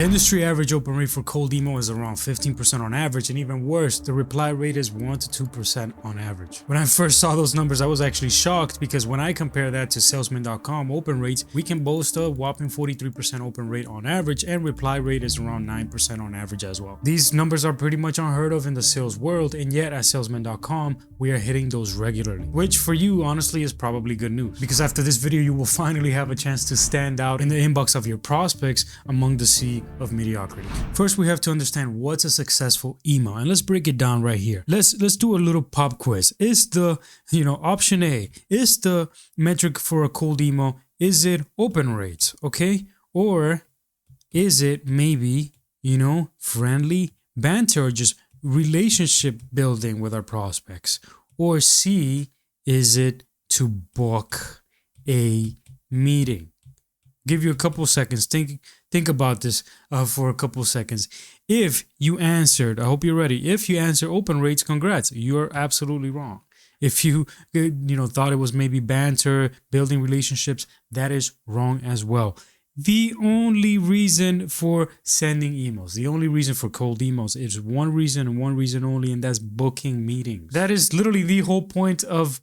Industry average open rate for cold email is around 15% on average, and even worse, the reply rate is 1 to 2% on average. When I first saw those numbers, I was actually shocked because when I compare that to salesman.com open rates, we can boast a whopping 43% open rate on average, and reply rate is around 9% on average as well. These numbers are pretty much unheard of in the sales world, and yet at salesman.com, we are hitting those regularly, which for you honestly is probably good news, because after this video, you will finally have a chance to stand out in the inbox of your prospects among the sea of mediocrity. First, we have to understand what's a successful email, and let's break it down right here. Let's do a little pop quiz. Is the option A, is the metric for a cold email, is it open rates, okay? Or is it maybe friendly banter or just relationship building with our prospects? Or C, is it to book a meeting? Give you a couple seconds. Think about this for a couple seconds. If you answered, I hope you're ready. If you answer open rates, congrats. You're absolutely wrong. If you thought it was maybe banter, building relationships, that is wrong as well. The only reason for sending emails, the only reason for cold emails is one reason and one reason only, and that's booking meetings. That is literally the whole point of,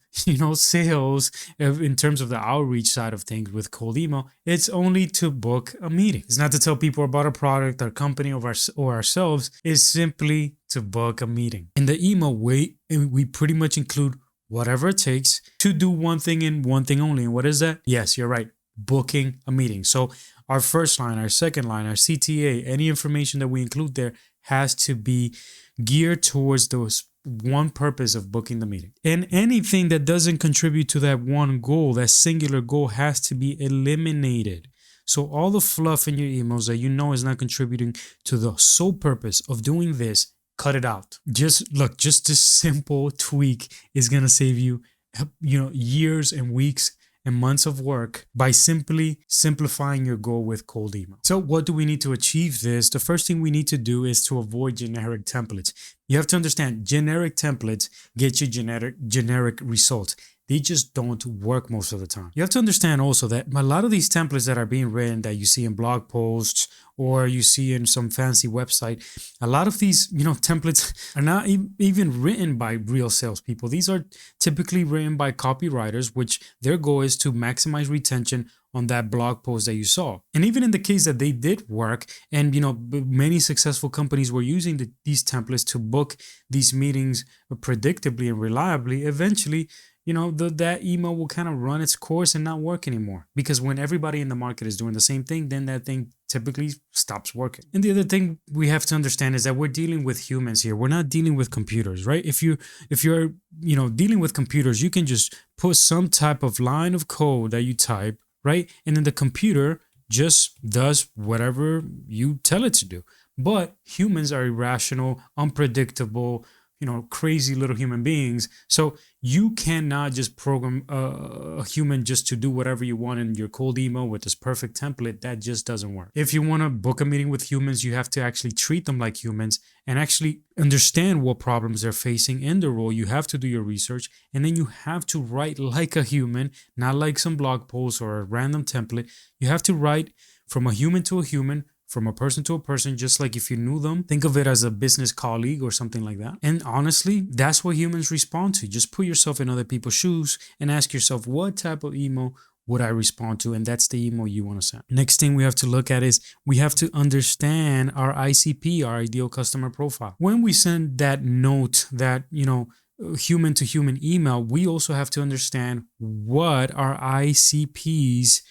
sales in terms of the outreach side of things with cold email. It's only to book a meeting. It's not to tell people about a product, our company, or ourselves. It's simply to book a meeting. In the email way, we pretty much include whatever it takes to do one thing and one thing only. And what is that? Yes, you're right. Booking a meeting. So our first line, our second line, our CTA, any information that we include there has to be geared towards those one purpose of booking the meeting. And anything that doesn't contribute to that one goal, that singular goal, has to be eliminated. So all the fluff in your emails that is not contributing to the sole purpose of doing this, cut it out. Just this simple tweak is going to save you, years and weeks and months of work by simply simplifying your goal with cold email. So what do we need to achieve this? The first thing we need to do is to avoid generic templates. You have to understand, generic templates get you generic results. They just don't work most of the time. You have to understand also that a lot of these templates that are being written that you see in blog posts or you see in some fancy website, a lot of these, templates are not even written by real salespeople. These are typically written by copywriters, which their goal is to maximize retention on that blog post that you saw. And even in the case that they did work and, many successful companies were using these templates to book these meetings predictably and reliably, eventually, that email will kind of run its course and not work anymore. Because when everybody in the market is doing the same thing, then that thing typically stops working. And the other thing we have to understand is that we're dealing with humans here. We're not dealing with computers, right? If you're dealing with computers, you can just put some type of line of code that you type, right? And then the computer just does whatever you tell it to do. But humans are irrational, unpredictable, crazy little human beings. So you cannot just program a human just to do whatever you want in your cold email with this perfect template. That just doesn't work. If you want to book a meeting with humans, you have to actually treat them like humans and actually understand what problems they're facing in the role. You have to do your research, and then you have to write like a human, not like some blog post or a random template. You have to write from a human to a human, from a person to a person, just like if you knew them. Think of it as a business colleague or something like that. And honestly, that's what humans respond to. Just put yourself in other people's shoes and ask yourself, what type of email would I respond to? And that's the email you want to send. Next thing we have to look at is we have to understand our ICP, our ideal customer profile. When we send that note, that, human to human email, we also have to understand what our ICP's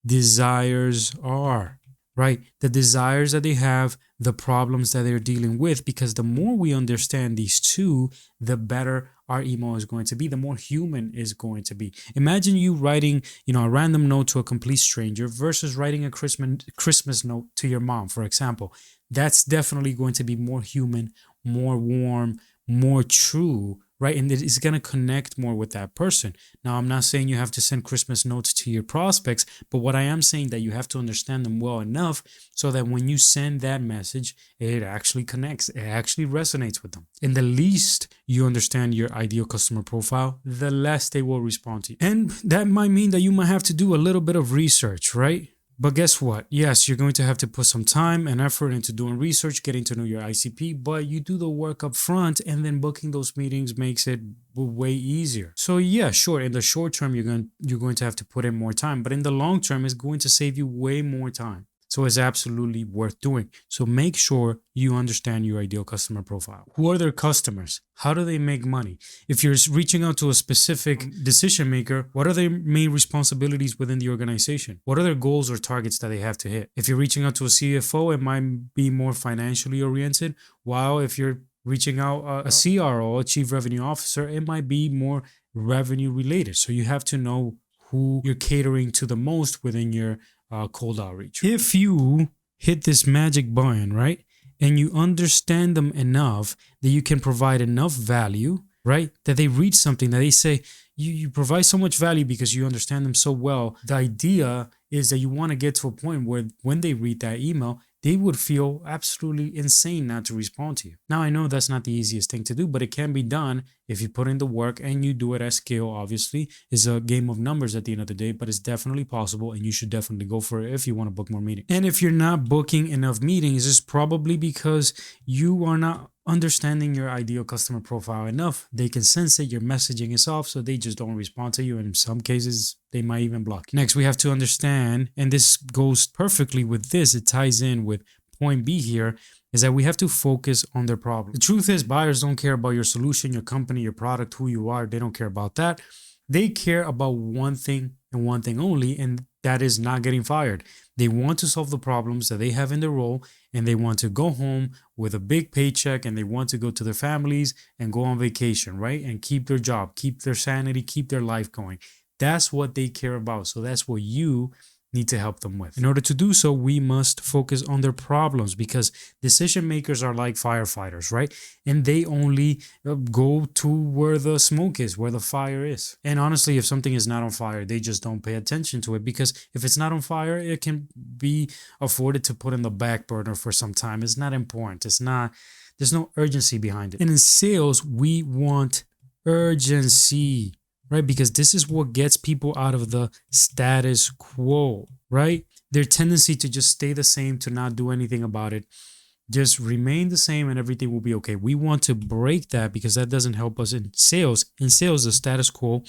desires are. Right? The desires that they have, the problems that they're dealing with, because the more we understand these two, the better our email is going to be, the more human is going to be. Imagine you writing, a random note to a complete stranger versus writing a Christmas note to your mom, for example. That's definitely going to be more human, more warm, more true, right? And it is going to connect more with that person. Now, I'm not saying you have to send Christmas notes to your prospects, but what I am saying that you have to understand them well enough so that when you send that message, it actually connects, it actually resonates with them. And the least you understand your ideal customer profile, the less they will respond to you. And that might mean that you might have to do a little bit of research, right? But guess what? Yes, you're going to have to put some time and effort into doing research, getting to know your ICP, but you do the work up front, and then booking those meetings makes it way easier. So yeah, sure, in the short term, you're going to have to put in more time, but in the long term, it's going to save you way more time. So it's absolutely worth doing. So make sure you understand your ideal customer profile. Who are their customers? How do they make money? If you're reaching out to a specific decision maker, what are their main responsibilities within the organization? What are their goals or targets that they have to hit? If you're reaching out to a CFO, it might be more financially oriented, while if you're reaching out a CRO, a chief revenue officer, it might be more revenue related. So you have to know who you're catering to the most within your cold outreach. If you hit this magic button, right, and you understand them enough that you can provide enough value, right, that they read something that they say, you provide so much value because you understand them so well. The idea is that you want to get to a point where when they read that email, they would feel absolutely insane not to respond to you. Now, I know that's not the easiest thing to do, but it can be done if you put in the work and you do it at scale. Obviously, it's a game of numbers at the end of the day, but it's definitely possible, and you should definitely go for it if you want to book more meetings. And if you're not booking enough meetings, it's probably because you are not understanding your ideal customer profile enough. They can sense that your messaging is off, so they just don't respond to you, and in some cases they might even block you. Next, we have to understand, and this goes perfectly with this, it ties in with point B here, is that we have to focus on their problem. The truth is, buyers don't care about your solution, your company, your product, who you are. They don't care about that. They care about one thing and one thing only, and that is not getting fired. They want to solve the problems that they have in their role, and they want to go home with a big paycheck, and they want to go to their families and go on vacation, right? And keep their job, keep their sanity, keep their life going. That's what they care about. So that's what you need to help them with. In order to do so, we must focus on their problems, because decision makers are like firefighters, right? And they only go to where the smoke is, where the fire is. And honestly, if something is not on fire, they just don't pay attention to it, because if it's not on fire, it can be afforded to put in the back burner for some time. It's not important. There's no urgency behind it. And in sales, we want urgency, right? Because this is what gets people out of the status quo, right? Their tendency to just stay the same, to not do anything about it, just remain the same and everything will be okay. We want to break that, because that doesn't help us in sales. In sales, the status quo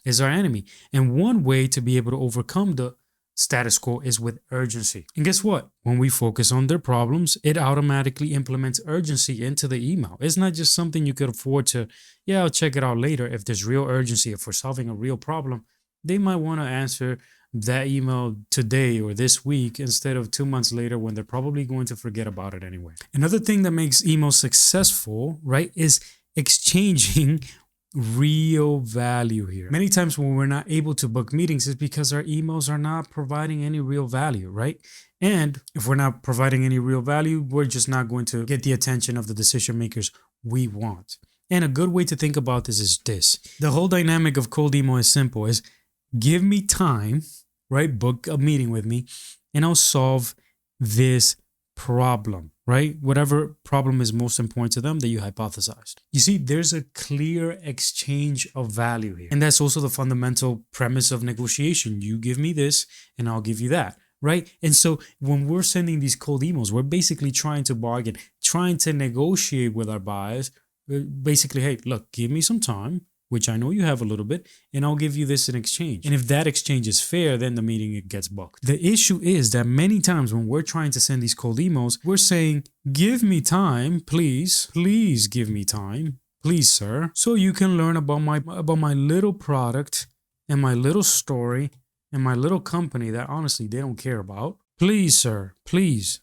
is our enemy. And one way to be able to overcome the status quo is with urgency. And guess what? When we focus on their problems, it automatically implements urgency into the email. It's not just something you could afford to, I'll check it out later. If there's real urgency, if we're solving a real problem, they might want to answer that email today or this week instead of 2 months later, when they're probably going to forget about it anyway. Another thing that makes email successful, right, is exchanging real value here. Many times when we're not able to book meetings, it's because our emails are not providing any real value, right? And if we're not providing any real value, we're just not going to get the attention of the decision makers we want. And a good way to think about this is this. The whole dynamic of cold email is simple, is give me time, right? Book a meeting with me and I'll solve this problem, right? Whatever problem is most important to them that you hypothesized. You see, there's a clear exchange of value here. And that's also the fundamental premise of negotiation. You give me this and I'll give you that, right? And so when we're sending these cold emails, we're basically trying to bargain, trying to negotiate with our buyers. Basically, hey, look, give me some time, which I know you have a little bit, and I'll give you this in exchange. And if that exchange is fair, then the meeting gets booked. The issue is that many times when we're trying to send these cold emails, we're saying, give me time, please give me time, please, sir, so you can learn about my little product and my little story and my little company that honestly they don't care about. Please, sir, please,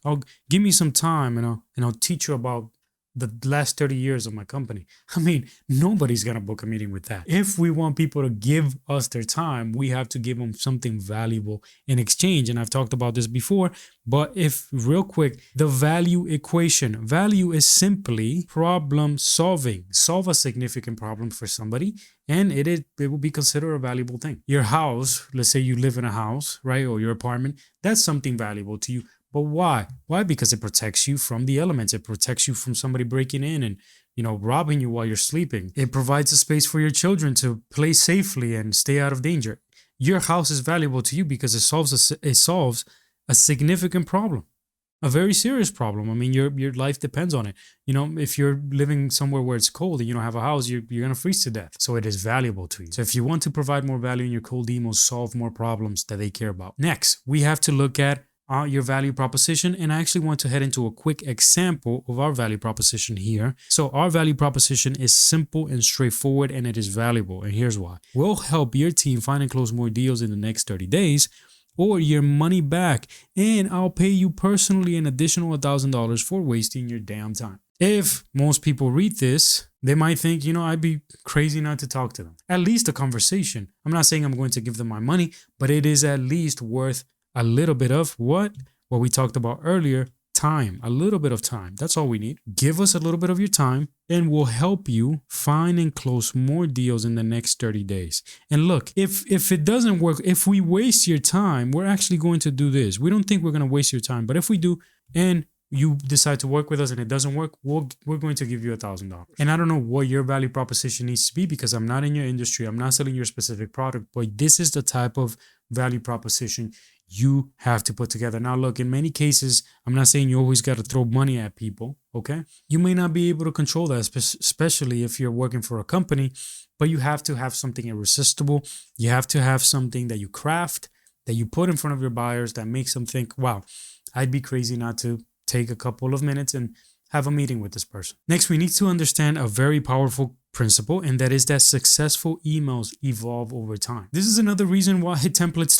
give me some time and I'll teach you about the last 30 years of my company. I mean, nobody's going to book a meeting with that. If we want people to give us their time, we have to give them something valuable in exchange. And I've talked about this before, but if real quick, the value equation, value is simply problem solving. Solve a significant problem for somebody and it will be considered a valuable thing. Your house, let's say you live in a house, right? Or your apartment, that's something valuable to you. But why? Why? Because it protects you from the elements. It protects you from somebody breaking in and, robbing you while you're sleeping. It provides a space for your children to play safely and stay out of danger. Your house is valuable to you because it solves a significant problem, a very serious problem. I mean, your life depends on it. You know, if you're living somewhere where it's cold and you don't have a house, you're going to freeze to death. So it is valuable to you. So if you want to provide more value in your cold emails, solve more problems that they care about. Next, we have to look at your value proposition. And I actually want to head into a quick example of our value proposition here. So our value proposition is simple and straightforward, and it is valuable. And here's why. We'll help your team find and close more deals in the next 30 days or your money back. And I'll pay you personally an additional $1,000 for wasting your damn time. If most people read this, they might think, you know, I'd be crazy not to talk to them. At least a conversation. I'm not saying I'm going to give them my money, but it is at least worth a little bit of what we talked about earlier, time, a little bit of time. That's all we need. Give us a little bit of your time and we'll help you find and close more deals in the next 30 days. And look, if it doesn't work, if we waste your time, we're actually going to do this. We don't think we're going to waste your time, but if we do and you decide to work with us and it doesn't work, we're going to give you $1,000. And I don't know what your value proposition needs to be because I'm not in your industry. I'm not selling your specific product, but this is the type of value proposition you have to put together. Now, look, in many cases, I'm not saying you always got to throw money at people, okay? You may not be able to control that, especially if you're working for a company, but you have to have something irresistible. You have to have something that you craft, that you put in front of your buyers that makes them think, wow, I'd be crazy not to take a couple of minutes and have a meeting with this person. Next, we need to understand a very powerful principle, and that is that successful emails evolve over time. This is another reason why templates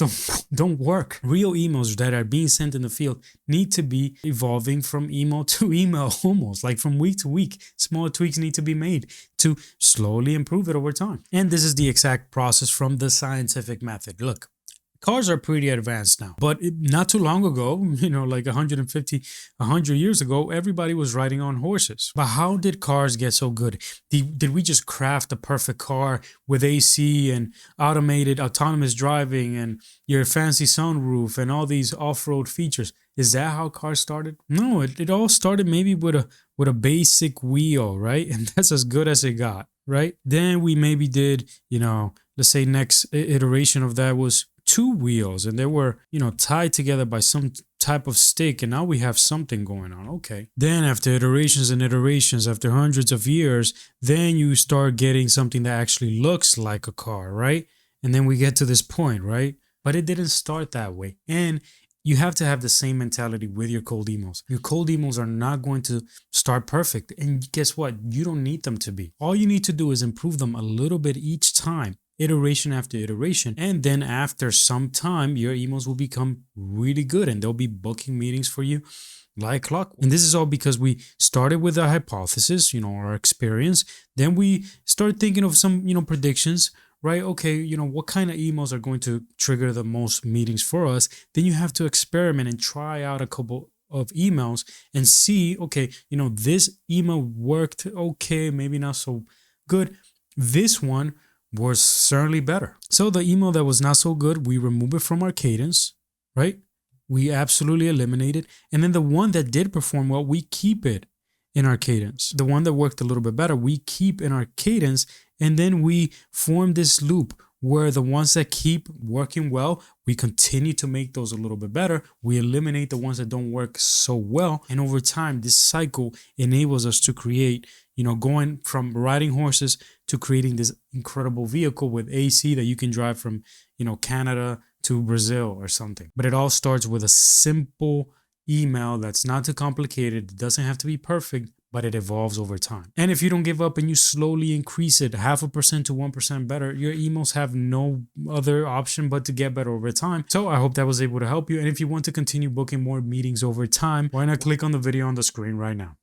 don't work. Real emails that are being sent in the field need to be evolving from email to email, almost like from week to week. Small tweaks need to be made to slowly improve it over time. And this is the exact process from the scientific method. Look, cars are pretty advanced now, but not too long ago, you know, like 100 years ago, everybody was riding on horses. But how did cars get so good? Did we just craft a perfect car with AC and automated autonomous driving and your fancy sunroof and all these off-road features? Is that how cars started? No, it all started maybe with a basic wheel, right? And that's as good as it got, right? Then we maybe did, you know, let's say next iteration of that was 2 wheels and they were, you know, tied together by some type of stick, and now we have something going on. Okay. Then after iterations and iterations, after hundreds of years, then you start getting something that actually looks like a car, right? And then we get to this point, right? But it didn't start that way. And you have to have the same mentality with your cold emails. Your cold emails are not going to start perfect. And guess what? You don't need them to be. All you need to do is improve them a little bit each time, iteration after iteration. And then after some time, your emails will become really good and they'll be booking meetings for you like clockwork. And this is all because we started with a hypothesis, you know, our experience. Then we started thinking of some, you know, predictions, right? Okay, you know, what kind of emails are going to trigger the most meetings for us? Then you have to experiment and try out a couple of emails and see, okay, you know, this email worked okay, maybe not so good. This one was certainly better. So the email that was not so good, we remove it from our cadence, right? We absolutely eliminate it. And then the one that did perform well, we keep it in our cadence. The one that worked a little bit better, we keep in our cadence. And then we form this loop where the ones that keep working well, we continue to make those a little bit better. We eliminate the ones that don't work so well. And over time, this cycle enables us to create, you know, going from riding horses to creating this incredible vehicle with AC that you can drive from, you know, Canada to Brazil or something. But it all starts with a simple email that's not too complicated. It doesn't have to be perfect, but it evolves over time. And if you don't give up and you slowly increase it 0.5% to 1% better, your emails have no other option but to get better over time. So I hope that was able to help you. And if you want to continue booking more meetings over time, why not click on the video on the screen right now?